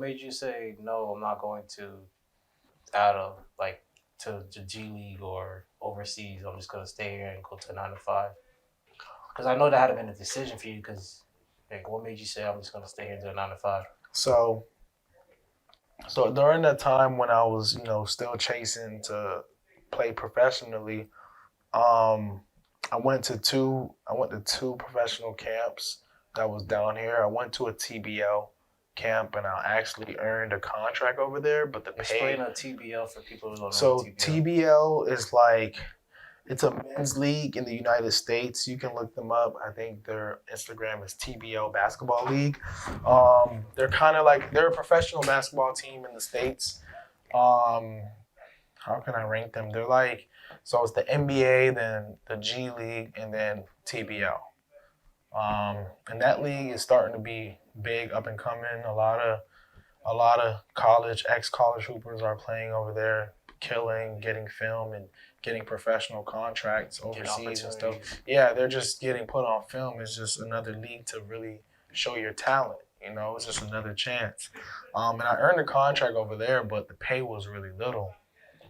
made you say no? I'm not going out of like to the G League or overseas. I'm just gonna stay here and go to 9 to 5. Because I know that had been a decision for you. Because like, what made you say I'm just gonna stay here and do a 9 to 5? So so during that time when I was, still chasing to play professionally, um, I went to two professional camps that was down here. I went to a TBL camp and I actually earned a contract over there, but the Explain pay. a TBL for people who don't know what So TBL. TBL is like it's a men's league in the United States. You can look them up. I think their Instagram is TBL Basketball League. They're kind of like they're a professional basketball team in the states. Um, how can I rank them? They're like so it's the NBA, then the G League, and then TBL. And that league is starting to be big, up and coming. A lot of college, ex-college hoopers are playing over there, killing, getting film, and getting professional contracts overseas and stuff. Yeah, they're just getting put on film. It's just another league to really show your talent. It's just another chance. And I earned a contract over there, but the pay was really little.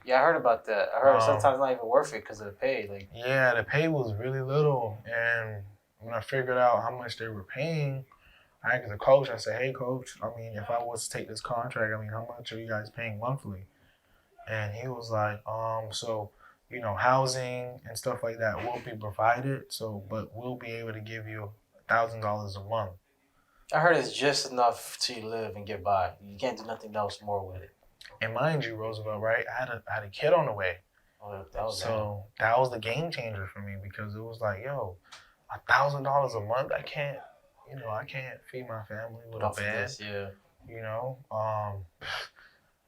Yeah, I heard about that. I heard sometimes not even worth it because of the pay. Like, yeah, the pay was really little, and when I figured out how much they were paying, I asked the coach. I said, "Hey, coach. I mean, if I was to take this contract, I mean, how much are you guys paying monthly?" And he was like, so, housing and stuff like that will be provided. So, but we'll be able to give you $1,000 a month. I heard it's just enough to live and get by. You can't do nothing else more with it. And mind you, Roosevelt, right? I had a kid on the way. Oh, that was So that was the game changer for me because it was like, yo, $1,000 a month. I can't feed my family with a bed. this, yeah. You know,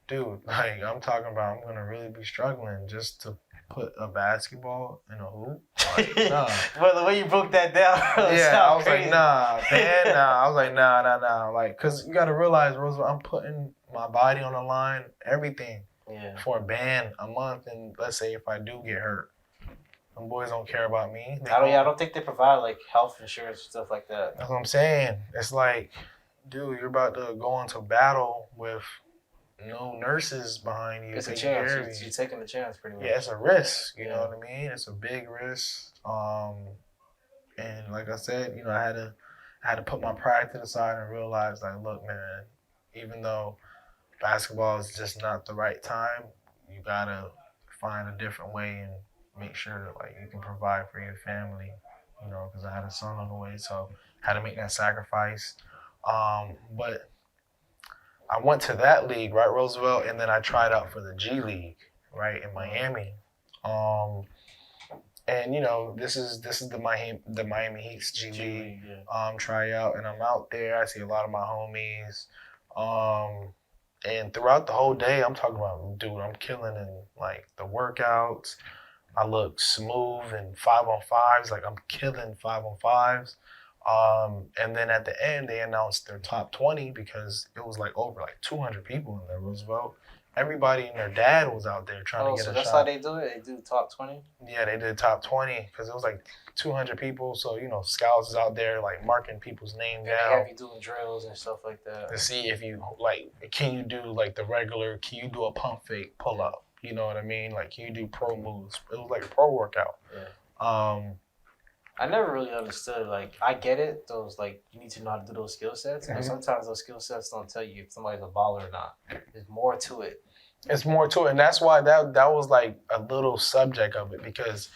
dude, like I'm talking about, I'm gonna really be struggling just to put a basketball in a hoop. Like, nah. But the way you broke that down, Yeah, I was crazy. Like, nah, man, nah. I was like, nah. Like, cause you gotta realize, Roosevelt, I'm putting my body on the line, everything, for a band a month, and let's say if I do get hurt, them boys don't care about me. I don't think they provide like health insurance and stuff like that. That's what I'm saying. It's like, dude, you're about to go into battle with no nurses behind you. It's a chance. You're taking a chance, pretty much. Yeah, it's a risk. You know what I mean? It's a big risk. And like I said, I had to put my pride to the side and realize, like, look, man, even though basketball is just not the right time, you gotta find a different way and make sure that like you can provide for your family. Because I had a son on the way, so I had to make that sacrifice. But I went to that league, right, Roosevelt, and then I tried out for the G League, right, in Miami. And this is the Miami Heat's G League tryout, and I'm out there. I see a lot of my homies, and throughout the whole day, I'm talking about, dude, I'm killing in like the workouts. I look smooth in 5-on-5s, like I'm killing 5-on-5s. And then at the end, they announced their top 20 because it was like over like 200 people in there, Roosevelt. Everybody and their dad was out there trying to get a shot. Oh, so that's how they do it? They do top 20? Yeah, they did top 20 because it was like 200 people. So, scouts is out there like marking people's names down. They have you doing drills and stuff like that. To see if you, like, can you do like the regular, can you do a pump fake pull up? You know what I mean? Like, can you do pro moves? It was like a pro workout. Yeah. I never really understood. Like, I get it. Those, like, you need to know how to do those skill sets. But sometimes those skill sets don't tell you if somebody's a baller or not. There's more to it. It's more to it. And that's why that was, like, a little subject of it. Because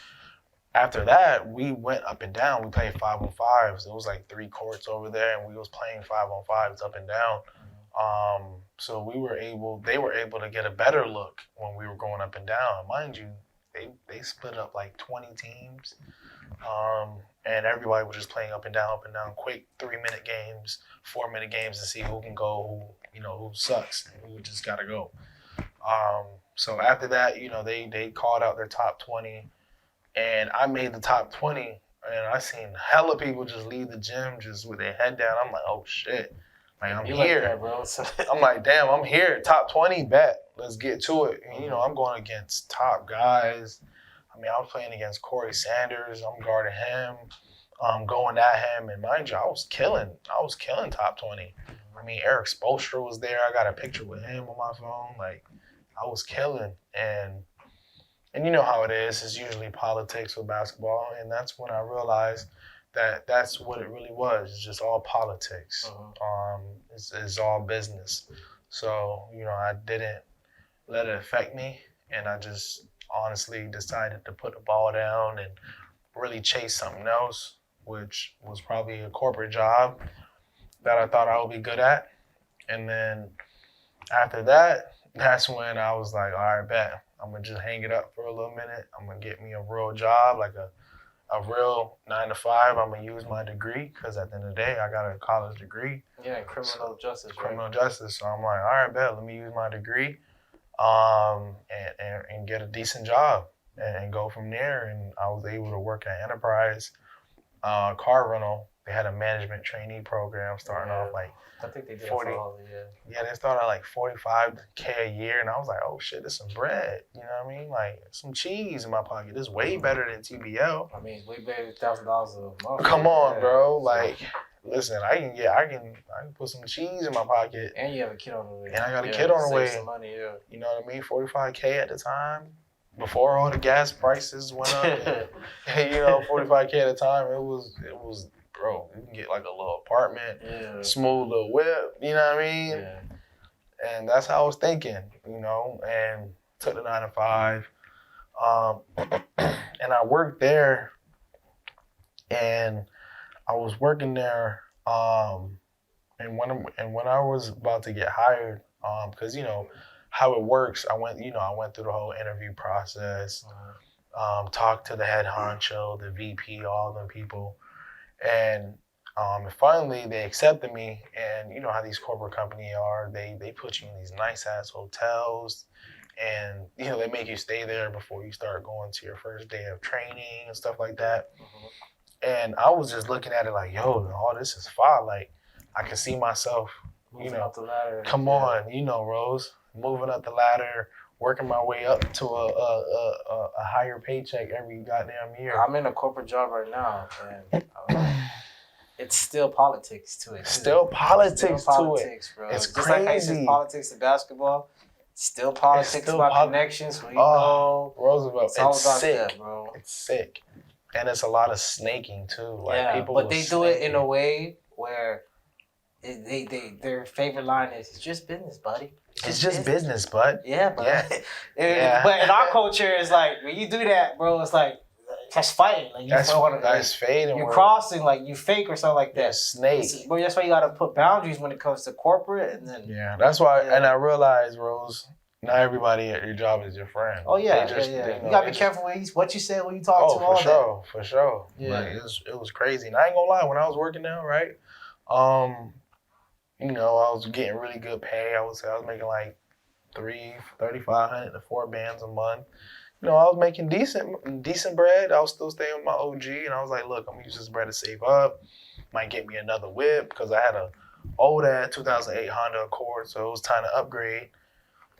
after that, we went up and down. We played 5-on-5s. It was, like, 3 courts over there. And we was playing 5-on-5s up and down. So they were able to get a better look when we were going up and down. Mind you, they split up like 20 teams. And everybody was just playing up and down, quick 3-minute games, 4-minute games to see who can go, who sucks, and who just gotta go. So after that, they called out their top 20, and I made the top 20, and I seen hella people just leave the gym just with their head down. I'm like, oh shit, like I'm here. Like that, bro. I'm like, damn, I'm here. Top 20, bet. Let's get to it. And, I'm going against top guys. I mean, I was playing against Corey Sanders. I'm guarding him. Going at him. And mind you, I was killing top 20. I mean, Eric Spoelstra was there. I got a picture with him on my phone. Like, I was killing. And you know how it is. It's usually politics with basketball. And that's when I realized that that's what it really was. It's just all politics. It's all business. So, you know, I didn't let it affect me. And I just honestly decided to put the ball down and really chase something else, which was probably a corporate job that I thought I would be good at. And then after that, that's when I was like, all right, bet. I'm going to just hang it up for a little minute. I'm going to get me a real job, like a real 9 to 5. I'm going to use my degree because at the end of the day, I got a college degree. Yeah, criminal justice, right? Criminal justice. So I'm like, all right, bet. Let me use my degree and get a decent job and go from there. And I was able to work at Enterprise car rental. They had a management trainee program starting off like I think they did 40. Yeah, they started like $45K a year, and I was like, oh shit, there's some bread. You know what I mean? Like some cheese in my pocket. This is way better than TBL. I mean, it's way better than $1,000 a month. Come on, bro. Like, listen, I can put some cheese in my pocket. And you have a kid on the way. And I got a kid on the way. Some money, yeah. You know what I mean? $45K at the time. Before all the gas prices went up, and, you know, $45K at a time, it was, bro, you can get like a little apartment, smooth little whip, you know what I mean? Yeah. And that's how I was thinking, you know, and took the 9 to 5. And I worked there, and I was working there, and when I was about to get hired, because, you know, how it works, I went through the whole interview process, talked to the head honcho, the VP, all them people. And finally they accepted me. And you know how these corporate companies are, they put you in these nice ass hotels, and you know, they make you stay there before you start going to your first day of training and stuff like that. And I was just looking at it like, yo, all this is fine. Like, I can see myself, moving up the ladder. Come on, you know, Rose, moving up the ladder, working my way up to a higher paycheck every goddamn year. I'm in a corporate job right now, and it's still politics to it. Still politics, bro. It's just crazy. Like how you said politics in basketball, still politics it's still about connections. Who you know, Roosevelt, it's all about sick, that, bro. It's sick, and it's a lot of snaking too. Like, people, but they do it in a way where their favorite line is, "It's just business, buddy. It's just business, bud." Yeah, but but in our culture, it's like when you do that, bro, it's like that's fighting. Like that's fading. You're crossing, like you fake or something like that. Snake. But that's why you got to put boundaries when it comes to corporate, and then that's why. And I realized, Rose, not everybody at your job is your friend. Oh yeah, You gotta be careful what you say when you talk to. Oh, for sure. Yeah, like, it was crazy. And I ain't gonna lie, when I was working there, right? You know, I was getting really good pay. I was making like $3,500 to $4,000 a month. You know, I was making decent bread. I was still staying with my OG, and I was like, look, I'm gonna use this bread to save up. Might get me another whip, because I had a old ass 2008 Honda Accord, so it was time to upgrade.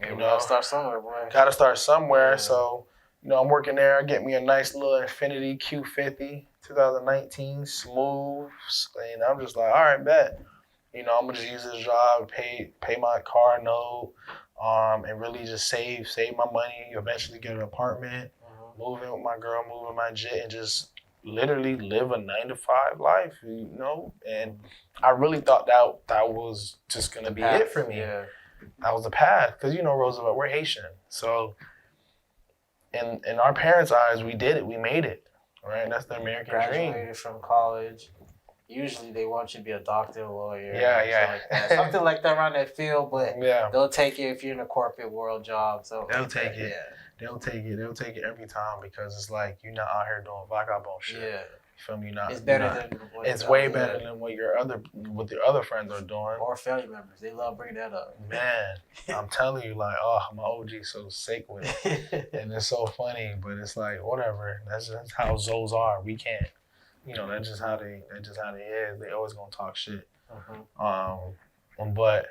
You know, gotta start somewhere, boy. Gotta start somewhere. Yeah. So, you know, I'm working there. I get me a nice little Infiniti Q50 2019, smooth, and I'm just like, all right, bet. You know, I'm gonna just use this job, pay my car note, and really just save my money. Eventually get an apartment, move in with my girl, move in my jet, and just literally live a 9 to 5 life. You know, and I really thought that was just gonna be it for me. Yeah. That was the path, because you know, Roosevelt, we're Haitian, so in our parents' eyes, we did it, we made it, right? That's the American dream. Graduated from college. Usually they want you to be a doctor, a lawyer, something like that around that field. But they'll take it if you're in a corporate world job. So they'll take it. Yeah. They'll take it every time, because it's like, you're not out here doing vagabond shit. Yeah. You feel me? It's better than it's way better than what your other friends are doing. Or family members. They love bringing that up. Man, I'm telling you, like, my OG's so sick with it. And it's so funny, but it's like, whatever. That's how Zoes are. We can't. You know, that's just how they is. They always gonna talk shit. But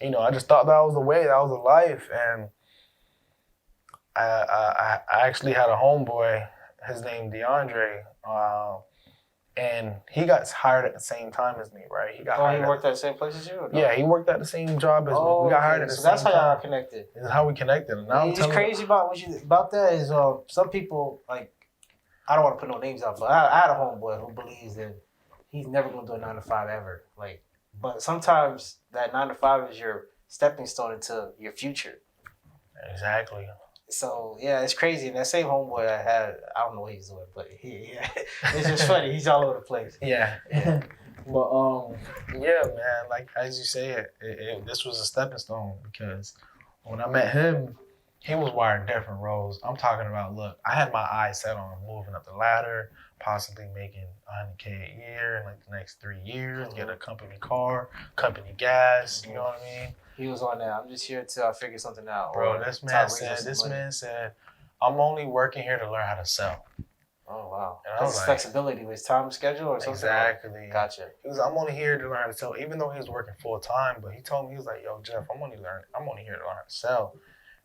you know, I just thought that was the way, that was the life. And I actually had a homeboy, his name DeAndre, And he got hired at the same time as me, right? He worked at the same place as you? Or no? Yeah, he worked at the same job as me. We got hired at the same time. So that's how y'all connected. That's how we connected. And now it's crazy about that is some people, like, I don't want to put no names out, but I had a homeboy who believes that he's never going to do a 9 to 5 ever. Like, but sometimes that 9 to 5 is your stepping stone into your future. Exactly. So yeah, it's crazy. And that same homeboy I had, I don't know what he's doing, but it's just funny. He's all over the place. Yeah. But yeah, man. Like as you say, this was a stepping stone because when I met him, he was wired different roles. I'm talking about, look, I had my eyes set on moving up the ladder, possibly making $100K a year in like the next 3 years, get a company car, company gas. You know what I mean? He was on that. I'm just here till I figure something out. Bro, this man said, I'm only working here to learn how to sell. Oh, wow. And I was like, flexibility with time schedule or something? Exactly. Gotcha. He was, I'm only here to learn how to sell, even though he was working full time, but he told me, he was like, yo, Jeff, I'm only here to learn how to sell.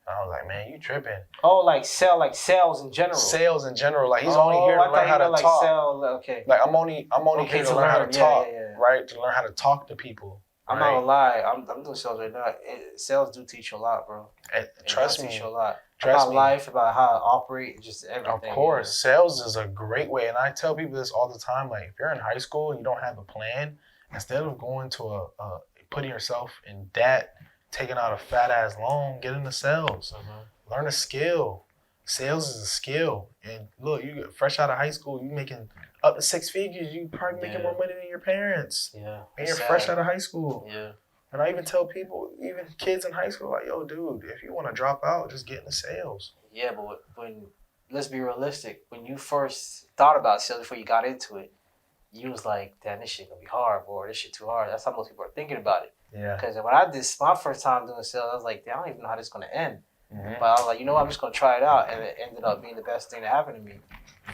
And I was like, man, you tripping. Oh, like sales in general. Sales in general. Like he's only here to learn how to talk. Okay. Like I'm only here to learn how to talk, right? To learn how to talk to people. I'm not gonna lie. I'm doing sales right now. Sales do teach you a lot, bro. Trust me. Teach you a lot. About life, about how to operate, just everything. Of course. Sales is a great way. And I tell people this all the time. Like, if you're in high school and you don't have a plan, instead of going to putting yourself in debt, taking out a fat-ass loan, get into sales. Mm-hmm. Learn a skill. Sales is a skill. And look, you get fresh out of high school, you making up to 6 figures. You probably making more money than your parents. Yeah. And you're fresh out of high school. Yeah. And I even tell people, even kids in high school, like, yo, dude, if you want to drop out, just get into sales. Yeah, but let's be realistic. When you first thought about sales before you got into it, you was like, damn, this shit gonna be hard, or this shit too hard. That's how most people are thinking about it. Yeah. Because when I did my first time doing sales, I was like, damn, I don't even know how this is gonna end. Mm-hmm. But I was like, you know what, I'm just gonna try it out, and it ended up being the best thing that happened to me.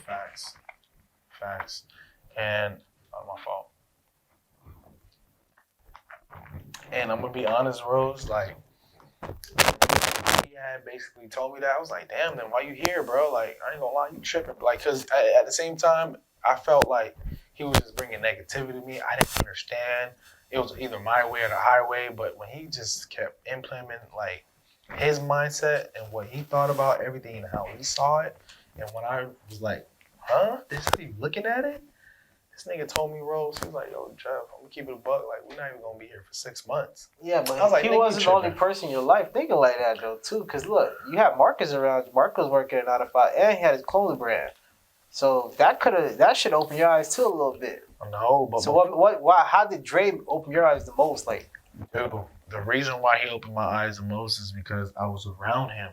Facts. And my fault. And I'm gonna be honest, Rose, like he had basically told me that. I was like, damn, then why you here, bro? Like, I ain't gonna lie, you tripping. Like, cause at the same time, I felt like he was just bringing negativity to me. I didn't understand. It was either my way or the highway. But when he just kept implementing like his mindset and what he thought about everything and how he saw it, and when I was like, huh? This how you looking at it? This nigga told me, Rose, he was like, yo, Jeff, I'm gonna keep it a buck. Like, we're not even gonna be here for 6 months. Yeah, but I was like, he wasn't the only person in your life thinking like that, though, too. Because, look, you had Marcus around. Marcus working at 9 to 5, and he had his clothing brand. So that should open your eyes, too, a little bit. No, but... So why? How did Dre open your eyes the most? Like, dude, the reason why he opened my eyes the most is because I was around him.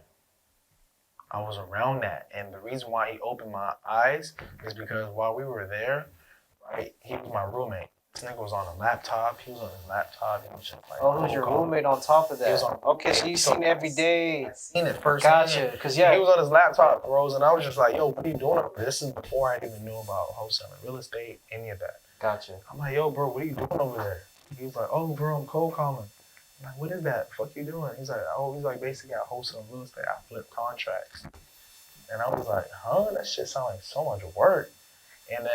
I was around that. And the reason why he opened my eyes is because while we were there, right, he was my roommate. This nigga was on a laptop. He was on his laptop. He was just like, oh, who's your roommate on top of that? He was on, okay, so you seen it every day. I seen it first. Gotcha. Because, yeah. He was on his laptop, Rose, and I was just like, yo, what are you doing? This is before I even knew about wholesaling, real estate, any of that. Gotcha. I'm like, yo, bro, what are you doing over there? He was like, oh, bro, I'm cold calling. I'm like, what is that? What the fuck you doing? He's like, basically, I wholesale real estate. I flip contracts. And I was like, huh? That shit sounds like so much work. And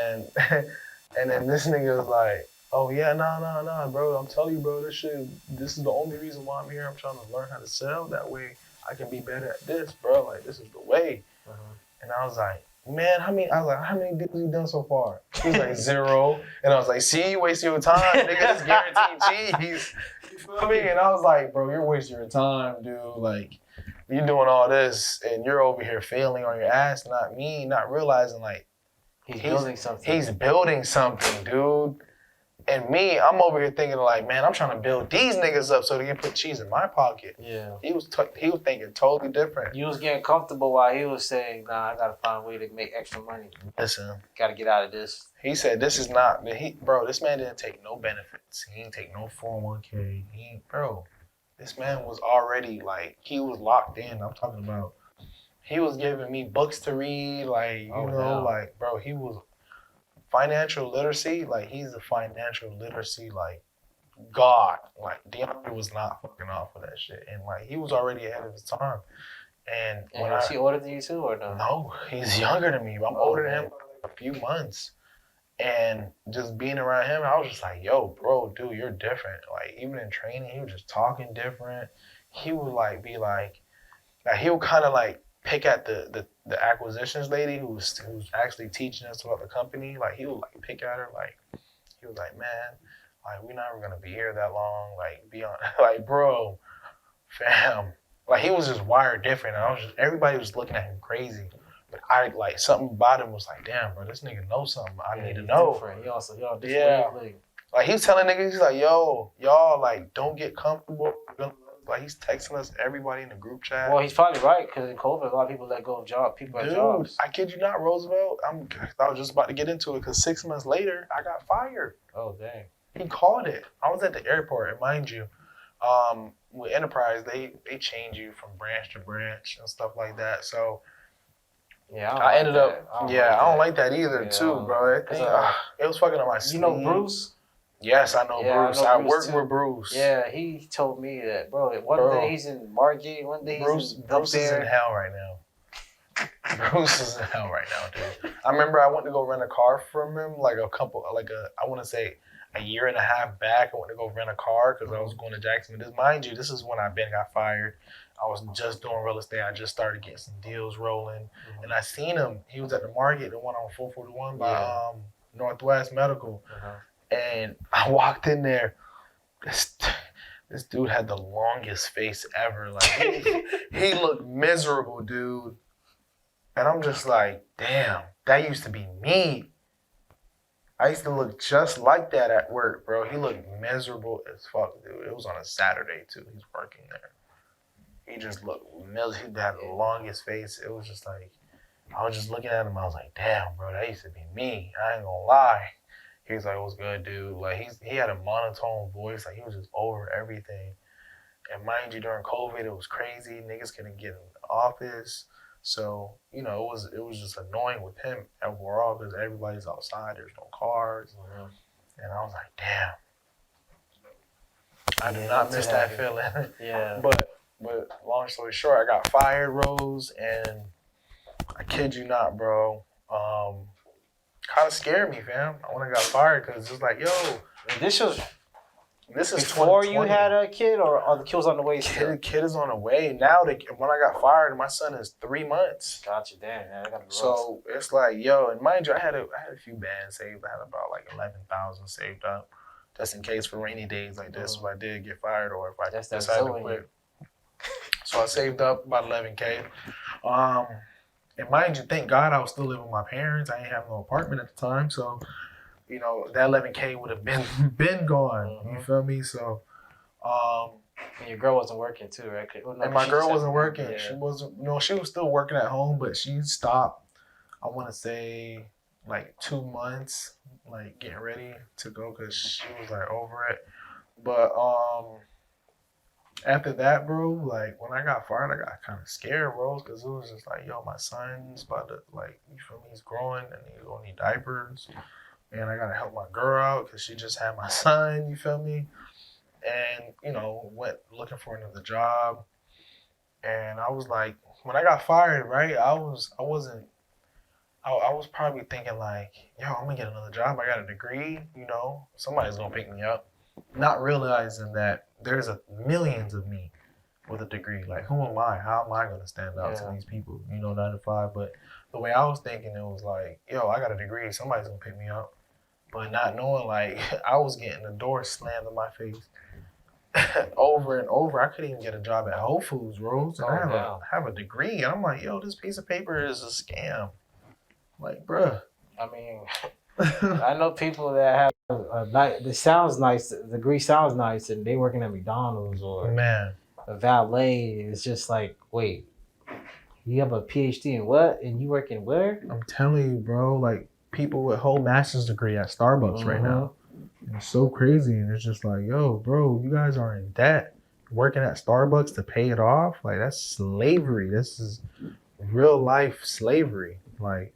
then this nigga was like, oh yeah, nah, bro. I'm telling you, bro, this is the only reason why I'm here. I'm trying to learn how to sell. That way I can be better at this, bro. Like, this is the way. Uh-huh. And I was like, man, how many deals you done so far? He was like, 0. And I was like, see, you wasting your time, nigga. This guaranteed cheese. You feel me? And I was like, bro, you're wasting your time, dude. Like, you're doing all this and you're over here failing on your ass, not me, not realizing like he's building something. He's building something, dude. And me, I'm over here thinking like, man, I'm trying to build these niggas up so they can put cheese in my pocket. Yeah. He was thinking totally different. You was getting comfortable while he was saying, nah, I gotta find a way to make extra money. Listen. Gotta get out of this. He said this is not bro, this man didn't take no benefits. He didn't take no 401k. This man was already like, he was locked in. I'm talking about, he was giving me books to read, like, like, bro, he was financial literacy, like, he's a financial literacy, like, God. Like, DeAndre was not fucking off of that shit. And, like, he was already ahead of his time. And was he older than you too, or no? No, he's younger than me. I'm older than him by like a few months. And just being around him, I was just like, yo, bro, dude, you're different. Like, even in training, he was just talking different. He would like be like he would kind of like pick at the acquisitions lady who's actually teaching us about the company. Like, he would like pick at her. Like, he was like, man, like, we're never gonna be here that long. Like, be on, like, bro, fam. Like, he was just wired different. And I was just, everybody was looking at him crazy. But I, like, something about him was like, damn, bro, this nigga knows something I need to know. Different. He also, he on this Yeah. Like, he was telling niggas, he's like, yo, y'all, like, don't get comfortable. Like, he's texting us, everybody in the group chat. Well, he's probably right, because in COVID, a lot of people let go of jobs. People Dude, at jobs. I kid you not, Roosevelt. I was just about to get into it, because 6 months later, I got fired. Oh, dang. He called it. I was at the airport, and mind you, with Enterprise, they change you from branch to branch and stuff like that. So yeah, I ended up. I don't like that either, too, bro. It was fucking on my sleeve. You know Bruce? Yes, I know Bruce. I worked with Bruce. Yeah, he told me that, bro. One day he's in Margate, one day Bruce is in hell right now. Bruce is in hell right now, dude. I remember I went to go rent a car from him, I want to say a year and a half back. I went to go rent a car because I was going to Jacksonville. Mind you, this is when I got fired. I was just doing real estate. I just started getting some deals rolling. Mm-hmm. And I seen him. He was at the market, the one on 441 by Northwest Medical. Uh-huh. And I walked in there. This dude had the longest face ever. Like, he looked miserable, dude. And I'm just like, damn, that used to be me. I used to look just like that at work, bro. He looked miserable as fuck, dude. It was on a Saturday, too. He's working there. He just looked miserable. He had the longest face. It was just like, I was just looking at him. I was like, damn, bro, that used to be me. I ain't gonna lie. He was like, what's good, dude? Like, he had a monotone voice. Like, he was just over everything. And mind you, during COVID, it was crazy. Niggas couldn't get in the office. So, you know, it was just annoying with him overall because everybody's outside. There's no cars. Mm-hmm. And I was like, damn. I do not miss that feeling. Yeah. But long story short, I got fired, Rose, and I kid you not, bro. Kind of scared me, fam. When I got fired, because it's like, yo. This is before 2020. You had a kid, or the kid was on the way still? Kid is on the way. Now, when I got fired, my son is 3 months. Gotcha, damn. Man, that gotta be so rough. It's like, yo, and mind you, I had a few bands saved. I had about like 11,000 saved up, just in case for rainy days like this, if I did get fired or if I decided to quit. So I saved up about 11K. And mind you, thank God I was still living with my parents. I didn't have no apartment at the time, so you know that 11K would have been gone. Mm-hmm. You feel me? So, and your girl wasn't working too, right? And my girl wasn't working. Yeah. She wasn't. You know, she was still working at home, but she stopped. I want to say like 2 months, like getting ready to go because she was like over it. But after that, bro, like when I got fired, I got kind of scared, bro, because it was just like, yo, my son's about to, like, you feel me, he's growing and he's gonna need diapers, and I gotta help my girl out because she just had my son, you feel me, and you know, went looking for another job, and I was like, when I got fired, right, I was probably thinking like, yo, I'm gonna get another job. I got a degree, you know, somebody's gonna pick me up, not realizing that there's millions of me with a degree. Like, who am I? How am I going to stand out to these people? You know, 9 to 5. But the way I was thinking, it was like, yo, I got a degree. Somebody's going to pick me up. But not knowing, like, I was getting the door slammed in my face over and over. I couldn't even get a job at Whole Foods, Rose. And I have a degree. And I'm like, yo, this piece of paper is a scam. Like, bruh. I mean, I know people that have it sounds nice. The degree sounds nice, and they working at McDonald's or a valet. It's just like, wait, you have a PhD in what, and you working where? I'm telling you, bro. Like people with whole master's degree at Starbucks right now. It's so crazy, and it's just like, yo, bro, you guys are in debt, working at Starbucks to pay it off. Like that's slavery. This is real life slavery. Like.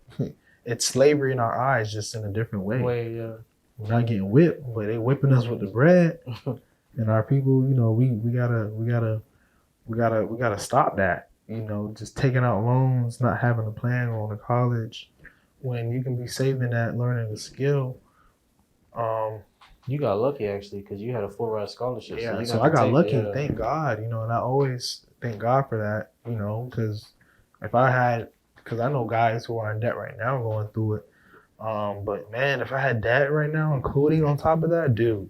It's slavery in our eyes, just in a different way. We're not getting whipped, but they whipping us with the bread. And our people, you know, we gotta stop that. You know, just taking out loans, not having a plan, going to college, when you can be saving that learning a skill. You got lucky actually because you had a full ride scholarship. Yeah, you so got I to got take lucky, it. thank God, you know, and I always thank God for that, you know, because if I had, because I know guys who are in debt right now going through it, but man, if I had debt right now, including on top of that, dude,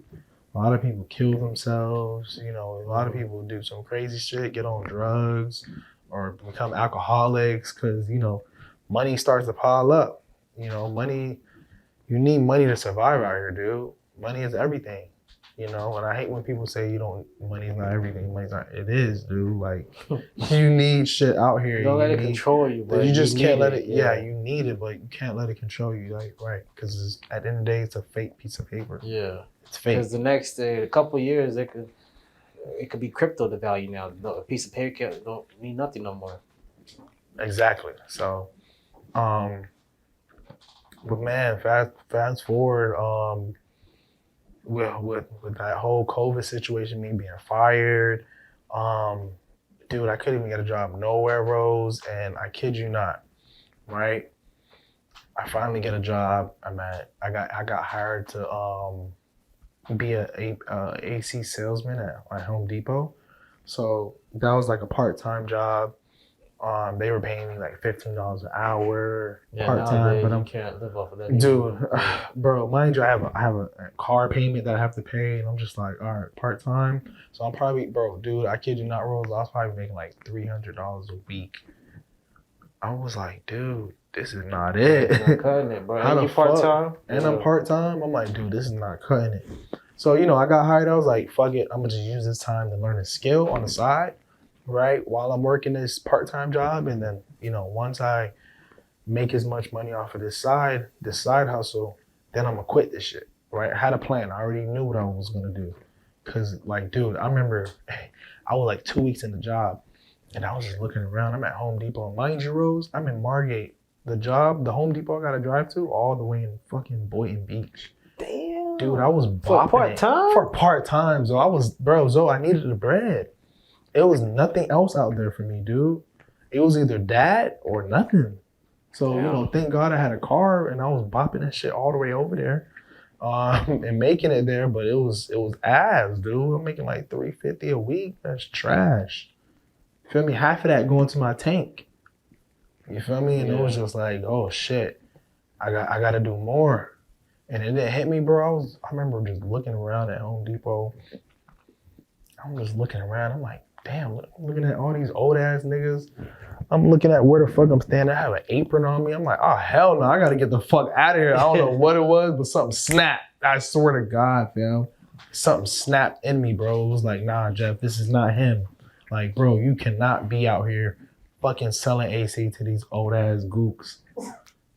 a lot of people kill themselves, you know, a lot of people do some crazy shit, get on drugs or become alcoholics because, you know, money starts to pile up, you know, money, you need money to survive out here, dude. Money is everything. You know, and I hate when people say money's not everything. Money's not. It is, dude. Like, you need shit out here. Don't let it control you, but you just can't let it. Yeah, you need it, but you can't let it control you. Like, right? Because at the end of the day, it's a fake piece of paper. Yeah, it's fake. Because the next a couple years, it could be crypto the value now. A piece of paper don't mean nothing no more. Exactly. So, but man, fast forward. With that whole COVID situation, me being fired, dude, I couldn't even get a job nowhere, Rose, and I kid you not, right? I finally get a job. I got hired to be a AC salesman at Home Depot, so that was like a part-time job. They were paying me like $15 an hour, part time. But you can't live off of that, dude. Bro, mind you, I have a car payment that I have to pay, and I'm just like, all right, part time. So I'm probably, bro, dude, I kid you not, Rose, I was probably making like $300 a week. I was like, dude, this is not it. You're not cutting it, bro. How and the you part time? And I'm part time. I'm like, dude, this is not cutting it. So you know, I got hired. I was like, fuck it, I'm gonna just use this time to learn a skill on the side. Right, while I'm working this part-time job, and then, you know, once I make as much money off of this side hustle, then I'm gonna quit this shit. Right, I had a plan. I already knew what I was gonna do. Cause like, dude, I remember I was like 2 weeks in the job, and I was just looking around. I'm at Home Depot, mind you, Rose, I'm in Margate. The Home Depot I gotta drive to, all the way in fucking Boynton Beach. Damn, dude, I was for part-time. For part-time, so I needed the bread. It was nothing else out there for me, dude. It was either that or nothing. So, you know, thank God I had a car and I was bopping that shit all the way over there, and making it there. But it was ass, dude. I'm making like $350 a week. That's trash. You feel me? Half of that going to my tank. You feel me? And it was just like, oh shit, I got to do more. And it didn't hit me, bro. I remember just looking around at Home Depot. I'm just looking around. I'm like, damn, looking at all these old ass niggas. I'm looking at where the fuck I'm standing. I have an apron on me. I'm like, oh hell no, I gotta get the fuck out of here. I don't know what it was, but something snapped. I swear to God, fam. Something snapped in me, bro. It was like, nah, Jeff, this is not him. Like, bro, you cannot be out here fucking selling AC to these old ass gooks.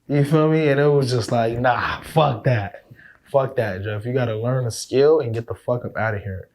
You feel me? And it was just like, nah, fuck that. Fuck that, Jeff. You gotta learn a skill and get the fuck up out of here.